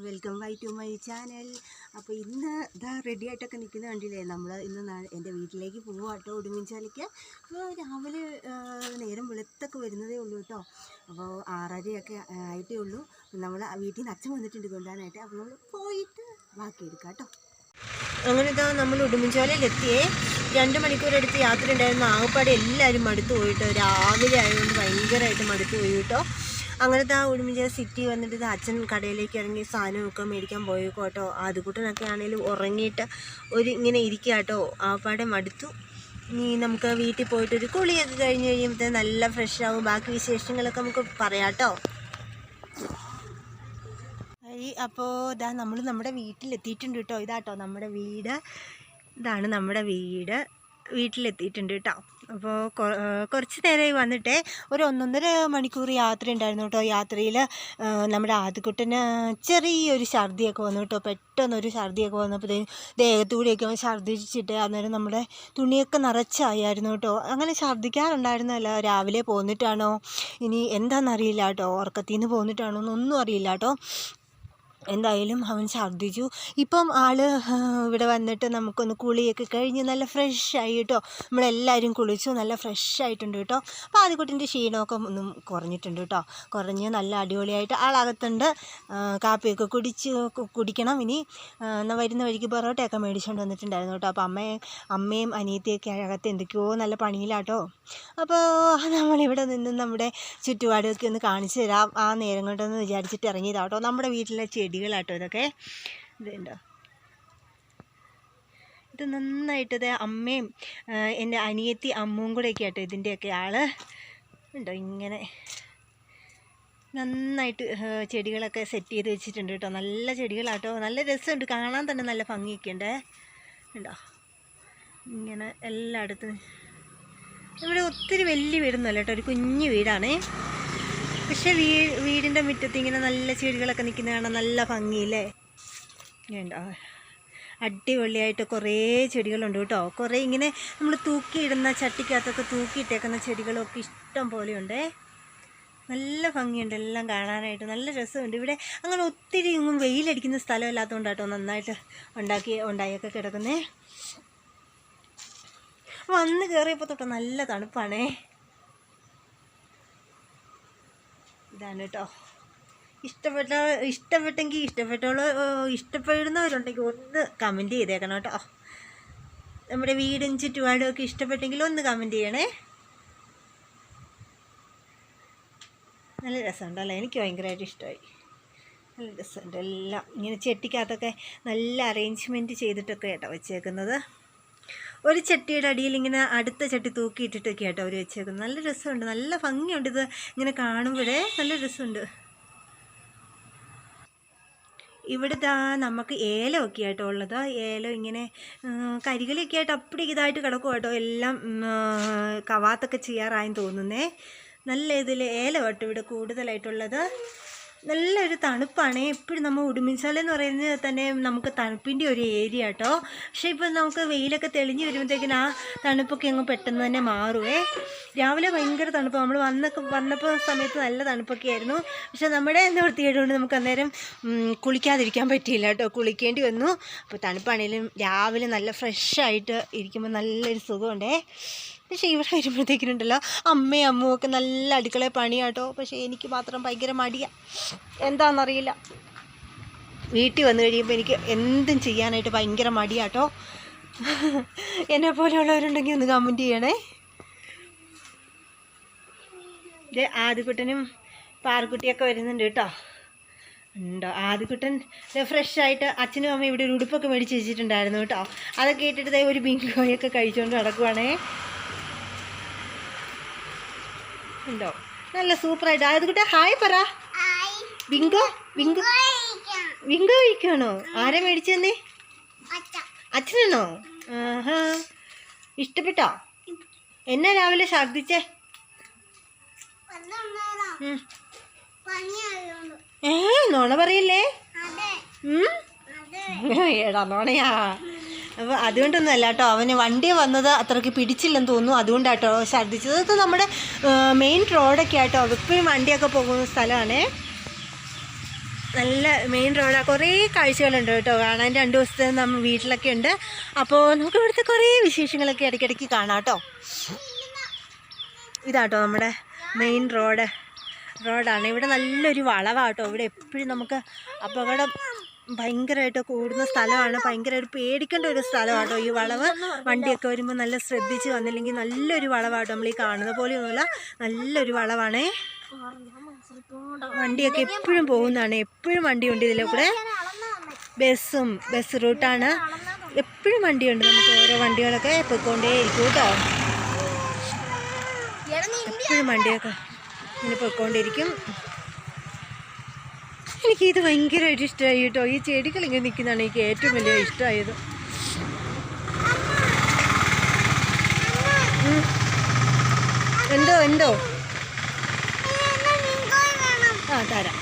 Welcome by to my channel. അപ്പോൾ ഇന്ന് ഇതാ റെഡി ആയിട്ടൊക്കെ നിൽക്കുന്ന കണ്ടില്ലേ. നമ്മൾ ഇന്ന് എൻ്റെ വീട്ടിലേക്ക് പോവുക കേട്ടോ, ഉടുമ്പൻചോലയ്ക്ക്. അപ്പോൾ രാവിലെ നേരം വെളുത്തൊക്കെ വരുന്നതേ ഉള്ളൂ കേട്ടോ. അപ്പോൾ 6:30 ആയിട്ടേ ഉള്ളൂ. നമ്മൾ വീട്ടിൽ നിന്ന് അച്ഛൻ വന്നിട്ടുണ്ട് കൊണ്ടുവരാനായിട്ട്. അപ്പോൾ നമ്മൾ പോയിട്ട് ബാക്കി എടുക്കാം കേട്ടോ. അങ്ങനെ ഇതാ നമ്മൾ ഉടുമ്പൻചോലയിലെത്തിയേ. 2 മണിക്കൂറെടുത്ത് യാത്ര ഉണ്ടായിരുന്നു. ആകപ്പാടെ എല്ലാവരും മടുത്തു പോയിട്ടോ. രാവിലെ ആയതുകൊണ്ട് ഭയങ്കരമായിട്ട് മടുത്തു പോയി കേട്ടോ. അങ്ങനത്തെ ആ ഉടുമ്പൻചോല സിറ്റി വന്നിട്ട് ഇത് അച്ഛൻ കടയിലേക്ക് ഇറങ്ങി സാധനമൊക്കെ മേടിക്കാൻ പോയേക്കോ കേട്ടോ. ആദ്യക്കുട്ടനൊക്കെ ആണെങ്കിലും ഉറങ്ങിയിട്ട് ഇങ്ങനെ ഇരിക്കുക കേട്ടോ. ആകപ്പാടെ മടുത്തു. ഇനി നമുക്ക് വീട്ടിൽ പോയിട്ടൊരു കുളിയൊക്കെ കഴിഞ്ഞ് കഴിയുമ്പോഴത്തേക്ക് നല്ല ഫ്രഷ് ആവും. ബാക്കി വിശേഷങ്ങളൊക്കെ നമുക്ക് പറയാം കേട്ടോ. അപ്പോൾ ഇതാ നമ്മൾ നമ്മുടെ വീട്ടിലെത്തിയിട്ടുണ്ട് കേട്ടോ. ഇതാട്ടോ നമ്മുടെ വീട്. ഇതാണ് നമ്മുടെ വീട്ടിലെത്തിയിട്ടുണ്ട് കേട്ടോ. അപ്പോൾ കുറച്ച് നേരമായി വന്നിട്ടേ. ഒരു 1.5 മണിക്കൂർ യാത്ര ഉണ്ടായിരുന്നു കേട്ടോ. യാത്രയിൽ നമ്മുടെ ആദ്യക്കുട്ടന് ചെറിയൊരു ഛർദിയൊക്കെ വന്നു കേട്ടോ. പെട്ടെന്നൊരു ഛർദിയൊക്കെ വന്നപ്പോഴത്തേക്കും ദേഹത്തുകൂടിയൊക്കെ ഛർദിച്ചിട്ട് അന്നേരം നമ്മുടെ തുണിയൊക്കെ നിറച്ചായിരുന്നു കേട്ടോ. അങ്ങനെ ഛർദിക്കാറുണ്ടായിരുന്നല്ല. രാവിലെ പോന്നിട്ടാണോ ഇനി എന്താണെന്നറിയില്ല കേട്ടോ. ഉറക്കത്തിൽ നിന്ന് പോന്നിട്ടാണോ എന്നൊന്നും അറിയില്ല കേട്ടോ. എന്തായാലും അവൻ ഛർദ്ദിച്ചു. ഇപ്പം ഇവിടെ വന്നിട്ട് നമുക്കൊന്ന് കുളിയൊക്കെ കഴിഞ്ഞ് നല്ല ഫ്രഷായി കേട്ടോ. നമ്മളെല്ലാവരും കുളിച്ചു, നല്ല ഫ്രഷായിട്ടുണ്ട് കേട്ടോ. അപ്പോൾ ആദ്യക്കുട്ടിൻ്റെ ക്ഷീണമൊക്കെ ഒന്നും കുറഞ്ഞിട്ടുണ്ട് കേട്ടോ. കുറഞ്ഞ് നല്ല അടിപൊളിയായിട്ട് ആളകത്തുണ്ട്. കാപ്പിയൊക്കെ കുടിക്കണം. ഇനി വരുന്ന വഴിക്ക് പൊറോട്ടയൊക്കെ മേടിച്ചുകൊണ്ട് വന്നിട്ടുണ്ടായിരുന്നു കേട്ടോ. അപ്പോൾ അമ്മയും അനിയത്തിയൊക്കെ അകത്ത് എന്തൊക്കെയോ നല്ല പണിയിലാട്ടോ. അപ്പോൾ നമ്മളിവിടെ നിന്ന് നമ്മുടെ ചുറ്റുപാടൊക്കെ ഒന്ന് കാണിച്ചു തരാം ആ നേരം കൊണ്ടൊന്ന് വിചാരിച്ചിട്ട് ഇറങ്ങിയതാട്ടോ. നമ്മുടെ വീട്ടിലെ ചെടികളാട്ടോ ഇതൊക്കെ. ഇതുണ്ടോ, ഇത് നന്നായിട്ടത് അമ്മയും എൻ്റെ അനിയത്തി അമ്മും കൂടെയൊക്കെ ആട്ടോ ഇതിൻ്റെയൊക്കെ ആള്. ഉണ്ടോ, ഇങ്ങനെ നന്നായിട്ട് ചെടികളൊക്കെ സെറ്റ് ചെയ്ത് വെച്ചിട്ടുണ്ട് കേട്ടോ. നല്ല ചെടികളാട്ടോ. നല്ല രസമുണ്ട് കാണാൻ തന്നെ. നല്ല ഭംഗിയൊക്കെ ഉണ്ട്. ഉണ്ടോ, ഇങ്ങനെ എല്ലായിടത്തും. ഇവിടെ ഒത്തിരി വലിയ വീടൊന്നുമല്ല കേട്ടോ, ഒരു കുഞ്ഞു വീടാണേ. പക്ഷെ വീടിൻ്റെ മുറ്റത്ത് ഇങ്ങനെ നല്ല ചെടികളൊക്കെ നിൽക്കുന്ന കാണാൻ നല്ല ഭംഗിയില്ലേ. വേണ്ട, അടിപൊളിയായിട്ട് കുറേ ചെടികളുണ്ട് കേട്ടോ. കുറേ ഇങ്ങനെ നമ്മൾ തൂക്കിയിടുന്ന ചട്ടിക്കകത്തൊക്കെ തൂക്കിയിട്ടേക്കുന്ന ചെടികളൊക്കെ ഇഷ്ടം പോലെയുണ്ടേ. നല്ല ഭംഗിയുണ്ട് എല്ലാം കാണാനായിട്ട്. നല്ല രസമുണ്ട്. ഇവിടെ അങ്ങനെ ഒത്തിരി ഒന്നും വെയിലടിക്കുന്ന സ്ഥലമില്ലാത്തതുകൊണ്ടാട്ടോ നന്നായിട്ട് ഉണ്ടായൊക്കെ കിടക്കുന്നേ. വന്ന് കയറിയപ്പോൾ തൊട്ട് നല്ല തണുപ്പാണേ. ഇതാണ് കേട്ടോ. ഇഷ്ടപ്പെടുന്നവരുണ്ടെങ്കിൽ ഒന്ന് കമൻറ്റ് ചെയ്തേക്കണം കേട്ടോ. നമ്മുടെ വീടും ചുറ്റുപാടും ഒക്കെ ഇഷ്ടപ്പെട്ടെങ്കിൽ ഒന്ന് കമൻറ്റ് ചെയ്യണേ. നല്ല രസമുണ്ടല്ലേ. എനിക്ക് ഭയങ്കരമായിട്ട് ഇഷ്ടമായി. നല്ല രസമുണ്ട്. എല്ലാം ഇങ്ങനെ ചെട്ടിക്കകത്തൊക്കെ നല്ല അറേഞ്ച്മെൻറ്റ് ചെയ്തിട്ടൊക്കെ കേട്ടോ വെച്ചേക്കുന്നത്. ഒരു ചട്ടിയുടെ അടിയിൽ ഇങ്ങനെ അടുത്ത ചട്ടി തൂക്കിയിട്ടിട്ടൊക്കെ ആട്ടോ അവർ വെച്ചേക്കുന്നത്. നല്ല രസമുണ്ട്, നല്ല ഭംഗിയുണ്ട്. ഇത് ഇങ്ങനെ കാണുമ്പോഴേ നല്ല രസമുണ്ട്. ഇവിടെ നമുക്ക് ഏലമൊക്കെ ആയിട്ടോ ഉള്ളത്. ഏലം ഇങ്ങനെ കരികലൊക്കെ ആയിട്ട് അപ്പടി ഇതായിട്ട് കിടക്കും കേട്ടോ. എല്ലാം കവാത്തൊക്കെ ചെയ്യാറായെന്ന് തോന്നുന്നേ. നല്ല ഇതിൽ ഏലമാട്ടോ ഇവിടെ കൂടുതലായിട്ടുള്ളത്. നല്ലൊരു തണുപ്പാണ്. എപ്പോഴും നമ്മൾ ഉടുമ്പൻചോല എന്ന് പറയുന്നത് തന്നെ നമുക്ക് തണുപ്പിൻ്റെ ഒരു ഏരിയ കേട്ടോ. പക്ഷേ ഇപ്പം നമുക്ക് വെയിലൊക്കെ തെളിഞ്ഞ് വരുമ്പോഴത്തേക്കിനും ആ തണുപ്പൊക്കെ അങ്ങ് പെട്ടെന്ന് തന്നെ മാറുമേ. രാവിലെ ഭയങ്കര തണുപ്പ്. നമ്മൾ വന്നപ്പോൾ സമയത്ത് നല്ല തണുപ്പൊക്കെ ആയിരുന്നു. പക്ഷെ നമ്മുടെ വൃത്തികേടുകൊണ്ട് നമുക്ക് അന്നേരം കുളിക്കാതിരിക്കാൻ പറ്റിയില്ല കേട്ടോ. കുളിക്കേണ്ടി വന്നു. അപ്പോൾ തണുപ്പാണെങ്കിലും രാവിലെ നല്ല ഫ്രഷായിട്ട് ഇരിക്കുമ്പോൾ നല്ലൊരു സുഖമുണ്ടേ. പക്ഷേ ഇവിടെ വരുമ്പോഴത്തേക്കിനുണ്ടല്ലോ അമ്മയും അമ്മും ഒക്കെ നല്ല അടുക്കളയിൽ പണിയാട്ടോ. പക്ഷേ എനിക്ക് മാത്രം ഭയങ്കര മടിയാണ്, എന്താണെന്നറിയില്ല. വീട്ടിൽ വന്നു കഴിയുമ്പോൾ എനിക്ക് എന്തും ചെയ്യാനായിട്ട് ഭയങ്കര മടിയാട്ടോ. എന്നെ പോലെയുള്ളവരുണ്ടെങ്കിൽ ഒന്ന് കമൻറ്റ് ചെയ്യണേ. ഇത് ആദ്യക്കുട്ടനും പാറക്കുട്ടിയൊക്കെ വരുന്നുണ്ട് കേട്ടോ. ഉണ്ടോ, ആദ്യക്കുട്ടൻ ഫ്രഷായിട്ട് അച്ഛനും അമ്മയും ഇവിടെ ഒരു ഉടുപ്പൊക്കെ മേടിച്ച് വെച്ചിട്ടുണ്ടായിരുന്നു കേട്ടോ. അതൊക്കെ ഇട്ടിട്ട് ഒരു ബിങ്കോയൊക്കെ കഴിച്ചുകൊണ്ട് നടക്കുവാണേ. ഉണ്ടോ, നല്ല സൂപ്പറായിട്ട്. ആദ്യക്കുട്ട ഹായ് പറ. ബിങ്കോ കഴിക്കാണോ? ആരാ മേടിച്ചെന്നേ? അച്ഛനാണോ? ആഹാ, ഇഷ്ടപ്പെട്ടോ? എന്നാ രാവിലെ ഛർദിച്ചേ? നോണ പറയല്ലേ. ഏടാ നോണയാ. അപ്പോൾ അതുകൊണ്ടൊന്നും അല്ല കേട്ടോ. അവന് വണ്ടി വന്നത് അത്രയ്ക്ക് പിടിച്ചില്ലെന്ന് തോന്നുന്നു. അതുകൊണ്ടാട്ടോ ഛർദ്ദിച്ചത്. അത് നമ്മുടെ മെയിൻ റോഡൊക്കെ ആട്ടോ. എപ്പോഴും വണ്ടിയൊക്കെ പോകുന്ന സ്ഥലമാണേ. നല്ല മെയിൻ റോഡാണ്. കുറേ കാഴ്ചകളുണ്ട് കേട്ടോ കാണാൻ. 2 ദിവസത്തെ നമ്മൾ വീട്ടിലൊക്കെ ഉണ്ട്. അപ്പോൾ നമുക്ക് ഇവിടുത്തെ കുറേ വിശേഷങ്ങളൊക്കെ ഇടയ്ക്കിടയ്ക്ക് കാണാം കേട്ടോ. ഇതാട്ടോ നമ്മുടെ മെയിൻ റോഡാണ്. ഇവിടെ നല്ലൊരു വളവാട്ടോ. ഇവിടെ എപ്പോഴും നമുക്ക് അപകടം ഭയങ്കരമായിട്ട് കൂടുന്ന സ്ഥലമാണ്. ഭയങ്കരമായിട്ട് പേടിക്കേണ്ട ഒരു സ്ഥലമാട്ടോ ഈ വളവ്. വണ്ടിയൊക്കെ വരുമ്പോൾ നല്ല ശ്രദ്ധിച്ച് വന്നില്ലെങ്കിൽ നല്ലൊരു വളവാട്ടോ. നമ്മൾ ഈ കാണുന്ന പോലെയൊന്നുമില്ല, നല്ലൊരു വളവാണേ. വണ്ടിയൊക്കെ എപ്പോഴും പോകുന്നതാണ്. എപ്പോഴും വണ്ടിയുണ്ട് ഇതിലെ കൂടെ. ബസ് റൂട്ടാണ്. എപ്പോഴും വണ്ടിയുണ്ട്. നമുക്ക് ഓരോ വണ്ടികളൊക്കെ പോയിക്കൊണ്ടേ ഇരിക്കും കേട്ടോ. എപ്പോഴും വണ്ടിയൊക്കെ ഇങ്ങനെ പോയിക്കൊണ്ടിരിക്കും. എനിക്കിത് ഭയങ്കരമായിട്ട് ഇഷ്ടമായി കേട്ടോ. ഈ ചെടികൾ ഇങ്ങനെ നിൽക്കുന്നതാണ് എനിക്ക് ഏറ്റവും വലിയ ഇഷ്ടമായത്. എന്തോ തരാം.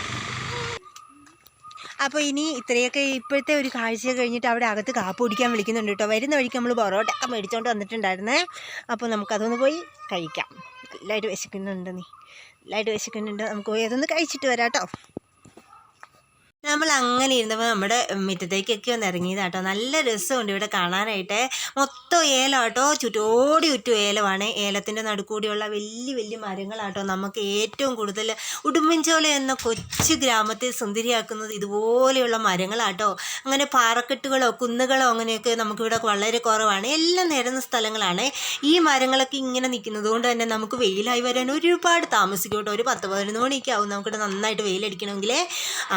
അപ്പോൾ ഇനി ഇത്രയൊക്കെ ഇപ്പോഴത്തെ ഒരു കാഴ്ച കഴിഞ്ഞിട്ട് അവിടെ അകത്ത് കാപ്പ് കുടിക്കാൻ വിളിക്കുന്നുണ്ട് കേട്ടോ. വരുന്ന വഴിക്ക് നമ്മൾ പൊറോട്ട ഒക്കെ മേടിച്ചുകൊണ്ട് വന്നിട്ടുണ്ടായിരുന്നേ. അപ്പോൾ നമുക്കതൊന്ന് പോയി കഴിക്കാം. എല്ലാവരും വിശക്കുന്നുണ്ട്. നമുക്ക് പോയി അതൊന്ന് കഴിച്ചിട്ട് വരാം കേട്ടോ. നമ്മൾ അങ്ങനെ ഇരുന്നപ്പോൾ നമ്മുടെ മുറ്റത്തേക്കൊക്കെ ഒന്ന് ഇറങ്ങിയതാട്ടോ. നല്ല രസമുണ്ട് ഇവിടെ കാണാനായിട്ട്. മൊത്തം ഏലമാട്ടോ, ചുറ്റും ഏലമാണ്. ഏലത്തിൻ്റെ നടുക്കൂടിയുള്ള വലിയ മരങ്ങളാട്ടോ നമുക്ക് ഏറ്റവും കൂടുതൽ ഉടുമ്പൻചോല എന്ന കൊച്ചു ഗ്രാമത്തെ സുന്ദരിയാക്കുന്നത് ഇതുപോലെയുള്ള മരങ്ങളാട്ടോ. അങ്ങനെ പാറക്കെട്ടുകളോ കുന്നുകളോ അങ്ങനെയൊക്കെ നമുക്കിവിടെ വളരെ കുറവാണ്. എല്ലാം നിരന്ന സ്ഥലങ്ങളാണ്. ഈ മരങ്ങളൊക്കെ ഇങ്ങനെ നിൽക്കുന്നത് കൊണ്ട് തന്നെ നമുക്ക് വെയിലായി വരാൻ ഒരുപാട് താമസിക്കും കേട്ടോ. ഒരു 10-11 മണിയൊക്കെ ആവും നമുക്കിവിടെ നന്നായിട്ട് വെയിലടിക്കണമെങ്കിൽ.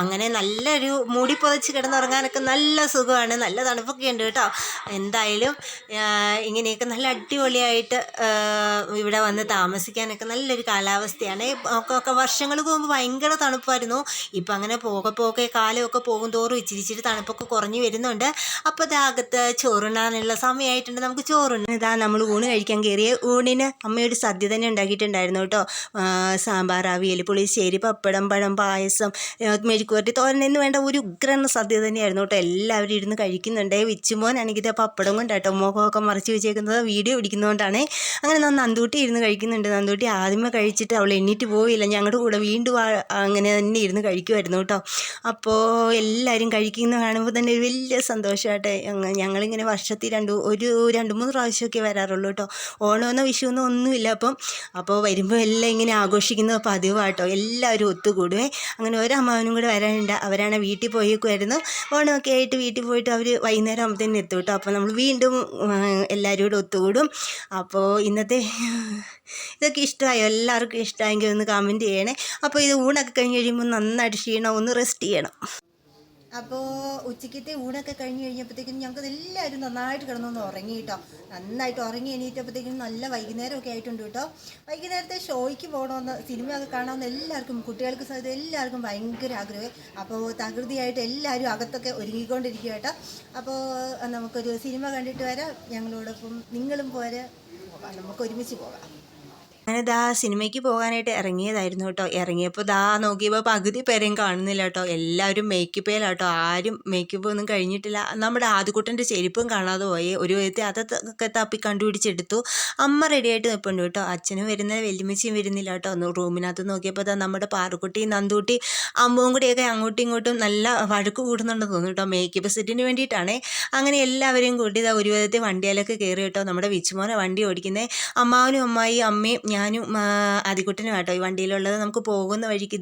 അങ്ങനെ നല്ലൊരു മൂടി പുതച്ച് കിടന്നുറങ്ങാനൊക്കെ നല്ല സുഖമാണ്. നല്ല തണുപ്പൊക്കെ ഉണ്ട് കേട്ടോ. എന്തായാലും ഇങ്ങനെയൊക്കെ നല്ല അടിപൊളിയായിട്ട് ഇവിടെ വന്ന് താമസിക്കാനൊക്കെ നല്ലൊരു കാലാവസ്ഥയാണ്. ഒക്കെ വർഷങ്ങൾക്ക് മുമ്പ് ഭയങ്കര തണുപ്പായിരുന്നു. ഇപ്പം അങ്ങനെ പോകെ കാലമൊക്കെ പോകും തോറും ഇച്ചിരി തണുപ്പൊക്കെ കുറഞ്ഞു വരുന്നുണ്ട്. അപ്പോൾ അകത്ത് ചോറുണ്ണാനുള്ള സമയമായിട്ടുണ്ട്. നമുക്ക് ചോറുണ്ണ ഇതാ നമ്മൾ ഊണ് കഴിക്കാൻ കയറിയ ഊണിന് അമ്മയൊരു സദ്യ തന്നെ ഉണ്ടാക്കിയിട്ടുണ്ടായിരുന്നു കേട്ടോ. സാമ്പാർ, അവിയൽ, പുളിശ്ശേരി, പപ്പടം, പഴം, പായസം, മെഴുക്കുവരട്ടി, തോരൻ എന്ന് വേണ്ട ഒരു ഉഗ്രൻ സദ്യ തന്നെയായിരുന്നു കേട്ടോ. എല്ലാവരും ഇരുന്ന് കഴിക്കുന്നുണ്ട്. വിച്ചുമോനാണെങ്കിൽ പപ്പടം കൊണ്ടാട്ടോ മുഖമൊക്കെ മറിച്ച് വെച്ചേക്കുന്നത്. വീഡിയോ പിടിക്കുന്നതുകൊണ്ടാണ്. അങ്ങനെ നന്ദൂട്ടി ഇരുന്ന് കഴിക്കുന്നുണ്ട്. നന്ദൂട്ടി ആദ്യമേ കഴിച്ചിട്ട് അവൾ എണ്ണീറ്റ് പോയില്ല. ഞങ്ങളുടെ കൂടെ വീണ്ടും അങ്ങനെ തന്നെ ഇരുന്ന് കഴിക്കുമായിരുന്നു കേട്ടോ. അപ്പോൾ എല്ലാവരും കഴിക്കുന്ന കാണുമ്പോൾ തന്നെ ഒരു വലിയ സന്തോഷമാട്ടെ. ഞങ്ങളിങ്ങനെ വർഷത്തിൽ 2-3 പ്രാവശ്യമൊക്കെ വരാറുള്ളൂ കേട്ടോ. ഓണമെന്നോ വിഷുവെന്നോ ഒന്നുമില്ല. അപ്പോൾ വരുമ്പോൾ എല്ലാം ഇങ്ങനെ ആഘോഷിക്കുന്നത് പതിവാട്ടോ. എല്ലാവരും ഒത്തുകൂടുവേ. അങ്ങനെ ഒരമ്മാവനും കൂടെ വരാനുണ്ട്. അവരാണ് വീട്ടിൽ പോയേക്കുമായിരുന്നു. ഓണമൊക്കെ ആയിട്ട് വീട്ടിൽ പോയിട്ട് അവർ വൈകുന്നേരം ആകുമ്പോഴത്തേനും എത്തും കേട്ടോ. അപ്പോൾ നമ്മൾ വീണ്ടും എല്ലാവരും കൂടെ ഒത്തുകൂടും. അപ്പോൾ ഇന്നത്തെ ഇതൊക്കെ ഇഷ്ടമായോ? എല്ലാവർക്കും ഇഷ്ടമായെങ്കിൽ ഒന്ന് കമൻറ്റ് ചെയ്യണേ. അപ്പോൾ ഇത് ഊണൊക്കെ കഴിഞ്ഞ് കഴിയുമ്പോൾ നന്നായിട്ട് ക്ഷീണം, ഒന്ന് റെസ്റ്റ് ചെയ്യണം. അപ്പോൾ ഉച്ചയ്ക്കത്തെ ഊണൊക്കെ കഴിഞ്ഞ് കഴിഞ്ഞപ്പോഴത്തേക്കും ഞങ്ങൾക്ക് എല്ലാവരും നന്നായിട്ട് കിടന്നൊന്ന് ഉറങ്ങി കേട്ടോ. നന്നായിട്ട് ഉറങ്ങി എണീറ്റപ്പോഴത്തേക്കും നല്ല വൈകുന്നേരമൊക്കെ ആയിട്ടുണ്ട് കേട്ടോ. വൈകുന്നേരത്തെ ഷോയ്ക്ക് പോകണമെന്ന്, സിനിമയൊക്കെ കാണാമെന്ന് എല്ലാവർക്കും, കുട്ടികൾക്ക് സഹിതം എല്ലാവർക്കും ഭയങ്കര ആഗ്രഹം. അപ്പോൾ തകൃതിയായിട്ട് എല്ലാവരും അകത്തൊക്കെ ഒരുങ്ങിക്കൊണ്ടിരിക്കുക കേട്ടോ. അപ്പോൾ നമുക്കൊരു സിനിമ കണ്ടിട്ട് വരാം. ഞങ്ങളോടൊപ്പം നിങ്ങളും പോരെ, നമുക്ക് ഒരുമിച്ച് പോകാം. അങ്ങനെ സിനിമയ്ക്ക് പോകാനായിട്ട് ഇറങ്ങിയതായിരുന്നു കേട്ടോ. ഇറങ്ങിയപ്പോൾ നോക്കിയപ്പോൾ പകുതി പേരെയും കാണുന്നില്ല കേട്ടോ. എല്ലാവരും മേക്കപ്പേലാട്ടോ. ആരും മേക്കപ്പ് ഒന്നും കഴിഞ്ഞിട്ടില്ല. നമ്മുടെ ആദ്യക്കുട്ടൻ്റെ ചെരുപ്പും കാണാതെ പോയി. ഒരു വിധത്തിൽ അതൊക്കെ തപ്പി കണ്ടുപിടിച്ചെടുത്തു. അമ്മ റെഡിയായിട്ട് നിൽപ്പുണ്ട് കേട്ടോ. അച്ഛനും വരുന്നില്ല, വെല്ലുമ്മച്ചിയും വരുന്നില്ല കേട്ടോ. റൂമിനകത്ത് നോക്കിയപ്പോൾ നമ്മുടെ പാറുക്കുട്ടി, നന്ദൂട്ടി, അമ്മവും കൂടിയൊക്കെ അങ്ങോട്ടും ഇങ്ങോട്ടും നല്ല വഴക്ക് കൂടുന്നുണ്ടെന്ന് തോന്നുന്നു കേട്ടോ. മേക്കപ്പ് സെറ്റിന് വേണ്ടിയിട്ടാണേ. അങ്ങനെ എല്ലാവരെയും കൂട്ടി ഒരു വിധത്തിൽ വണ്ടിയിലൊക്കെ കയറി കേട്ടോ. നമ്മുടെ വിച്ചുമോനെ വണ്ടി ഓടിക്കുന്നത്. അമ്മാവനും അമ്മായി, അമ്മയും ഞാനും ആദിക്കുട്ടനും കേട്ടോ ഈ വണ്ടിയിലുള്ളത്. നമുക്ക് പോകുന്ന വഴിക്ക്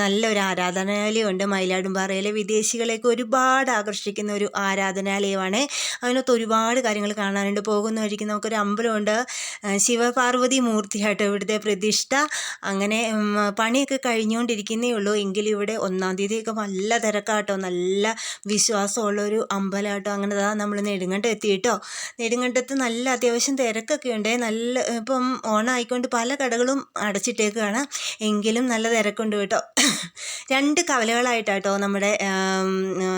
നല്ലൊരു ആരാധനാലയമുണ്ട്. മയിലാടുംപാറയിലെ വിദേശികളെയൊക്കെ ഒരുപാട് ആകർഷിക്കുന്ന ഒരു ആരാധനാലയമാണ്. അതിനകത്ത് ഒരുപാട് കാര്യങ്ങൾ കാണാനുണ്ട്. പോകുന്ന വഴിക്ക് നമുക്കൊരു അമ്പലമുണ്ട്. ശിവപാർവതി മൂർത്തിയാട്ടോ ഇവിടുത്തെ പ്രതിഷ്ഠ. അങ്ങനെ പണിയൊക്കെ കഴിഞ്ഞുകൊണ്ടിരിക്കുന്നേ ഉള്ളൂ. എങ്കിലും ഇവിടെ 1-ാം തീയതിയൊക്കെ നല്ല തിരക്കാട്ടോ. നല്ല വിശ്വാസമുള്ളൊരു അമ്പലമാട്ടോ. അങ്ങനെ നമ്മൾ നെടുങ്കണ്ടം എത്തി കേട്ടോ. നെടുങ്കണ്ടത്ത് നല്ല അത്യാവശ്യം തിരക്കൊക്കെ ഉണ്ട്. നല്ല ഇപ്പം ഓണമായിക്കൊണ്ട് പല കടകളും അടച്ചിട്ടേക്കാണ്. എങ്കിലും നല്ല തിരക്കുണ്ട് കേട്ടോ. 2 കവലകളായിട്ടാട്ടോ നമ്മുടെ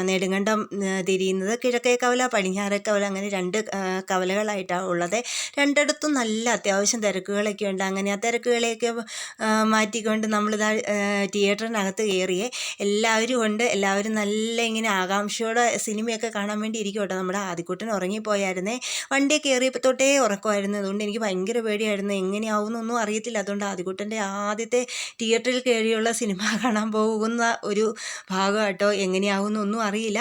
നെടുങ്കണ്ടം തിരിയുന്നത്. കിഴക്കേ കവല, പടിഞ്ഞാറേ കവല, അങ്ങനെ 2 കവലകളായിട്ടാണ് ഉള്ളത്. രണ്ടിടത്തും നല്ല അത്യാവശ്യം തിരക്കുകളൊക്കെ ഉണ്ട്. അങ്ങനെ ആ തിരക്കുകളെയൊക്കെ മാറ്റിക്കൊണ്ട് നമ്മളിതാ തിയേറ്ററിനകത്ത് കയറിയേ. എല്ലാവരും ഉണ്ട്. എല്ലാവരും നല്ല ഇങ്ങനെ ആകാംക്ഷയോടെ സിനിമയൊക്കെ കാണാൻ വേണ്ടി ഇരിക്കും കേട്ടോ. നമ്മുടെ ആദിക്കുട്ടൻ ഉറങ്ങിപ്പോയായിരുന്നേ. വണ്ടി കയറിയപ്പോൾ തൊട്ടേ ഉറക്കമായിരുന്നു. അതുകൊണ്ട് എനിക്ക് ഭയങ്കര പേടിയായിരുന്നു ആയിരുന്നു. എങ്ങനെയാവുമെന്നൊന്നും അറിയത്തില്ല. അതുകൊണ്ട് ആദ്യകുട്ടൻ്റെ ആദ്യത്തെ തിയേറ്ററിൽ കയറിയുള്ള സിനിമ കാണാൻ പോകുന്ന ഒരു ഭാഗം കേട്ടോ. എങ്ങനെയാവുമെന്നൊന്നും അറിയില്ല.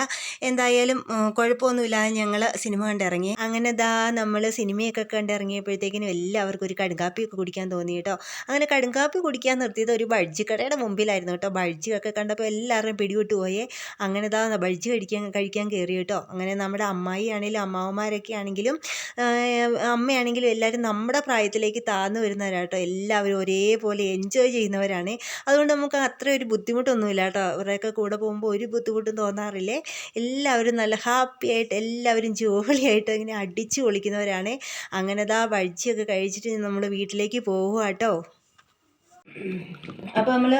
എന്തായാലും കുഴപ്പമൊന്നുമില്ലാതെ ഞങ്ങൾ സിനിമ കണ്ടിറങ്ങി. അങ്ങനെ നമ്മൾ സിനിമയൊക്കെ കണ്ടിറങ്ങിയപ്പോഴത്തേക്കിനും എല്ലാവർക്കും ഒരു കടുങ്കാപ്പിയൊക്കെ കുടിക്കാൻ തോന്നി കേട്ടോ. അങ്ങനെ കടുങ്കാപ്പി കുടിക്കാൻ നിർത്തിയത് ഒരു ബജ്ജിക്കടയുടെ മുമ്പിലായിരുന്നു കേട്ടോ. ബജ്ജിയൊക്കെ കണ്ടപ്പോൾ എല്ലാവരും പിടിവിട്ട് പോയേ. അങ്ങനെ ബജ്ജി കഴിക്കാൻ കയറി കേട്ടോ. അങ്ങനെ നമ്മുടെ അമ്മായി ആണെങ്കിലും അമ്മാവന്മാരൊക്കെ ആണെങ്കിലും അമ്മയാണെങ്കിലും എല്ലാവരും നമ്മുടെ പ്രായത്തിലേക്ക് താഴ്ന്നു വരുന്നവരാട്ടോ. എല്ലാവരും ഒരേപോലെ എൻജോയ് ചെയ്യുന്നവരാണ്. അതുകൊണ്ട് നമുക്ക് അത്ര ഒരു ബുദ്ധിമുട്ടൊന്നുമില്ല കേട്ടോ. അവരുടെയൊക്കെ കൂടെ പോകുമ്പോൾ ഒരു ബുദ്ധിമുട്ടും തോന്നാറില്ലേ. എല്ലാവരും നല്ല ഹാപ്പി ആയിട്ട് എല്ലാവരും ജോളിയായിട്ട് ഇങ്ങനെ അടിച്ചു പൊളിക്കുന്നവരാണ്. അങ്ങനെ ബജ്ജിയൊക്കെ കഴിച്ചിട്ട് നമ്മൾ വീട്ടിലേക്ക് പോകുക കേട്ടോ. അപ്പോൾ നമ്മൾ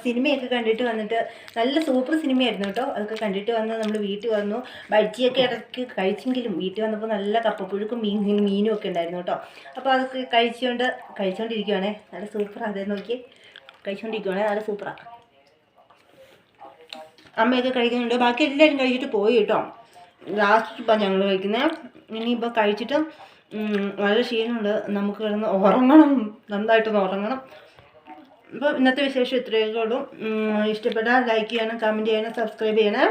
സിനിമയൊക്കെ കണ്ടിട്ട് വന്നിട്ട് നല്ല സൂപ്പർ സിനിമയായിരുന്നു കേട്ടോ. അതൊക്കെ കണ്ടിട്ട് വന്ന് നമ്മൾ വീട്ടിൽ വന്നു. ബജ്ജിയൊക്കെ ഇടയ്ക്ക് കഴിച്ചെങ്കിലും വീട്ടിൽ വന്നപ്പോൾ നല്ല കപ്പപ്പുഴുക്കും മീനും ഒക്കെ ഉണ്ടായിരുന്നു കേട്ടോ. അപ്പോൾ അതൊക്കെ കഴിച്ചുകൊണ്ടിരിക്കുകയാണേ. നല്ല സൂപ്പറാണ്. അതേ നോക്കി കഴിച്ചുകൊണ്ടിരിക്കുകയാണേ. നല്ല സൂപ്പറാണ്. അമ്മയൊക്കെ കഴിക്കുന്നുണ്ട്. ബാക്കി എല്ലാവരും കഴിച്ചിട്ട് പോയി കേട്ടോ. ലാസ്റ്റ് ഇപ്പം ഞങ്ങൾ കഴിക്കുന്നത്. ഇനിയിപ്പോൾ കഴിച്ചിട്ട് നല്ല ക്ഷീണമുണ്ട്. നമുക്ക് കിടന്ന് ഉറങ്ങണം, നന്നായിട്ടൊന്ന് ഉറങ്ങണം. അപ്പോൾ ഇന്നത്തെ വിശേഷം ഇത്രയൊക്കെ ഉള്ളൂ. ഇഷ്ടപ്പെട്ടാൽ ലൈക്ക് ചെയ്യണം, കമൻറ്റ് ചെയ്യണം, സബ്സ്ക്രൈബ് ചെയ്യണം.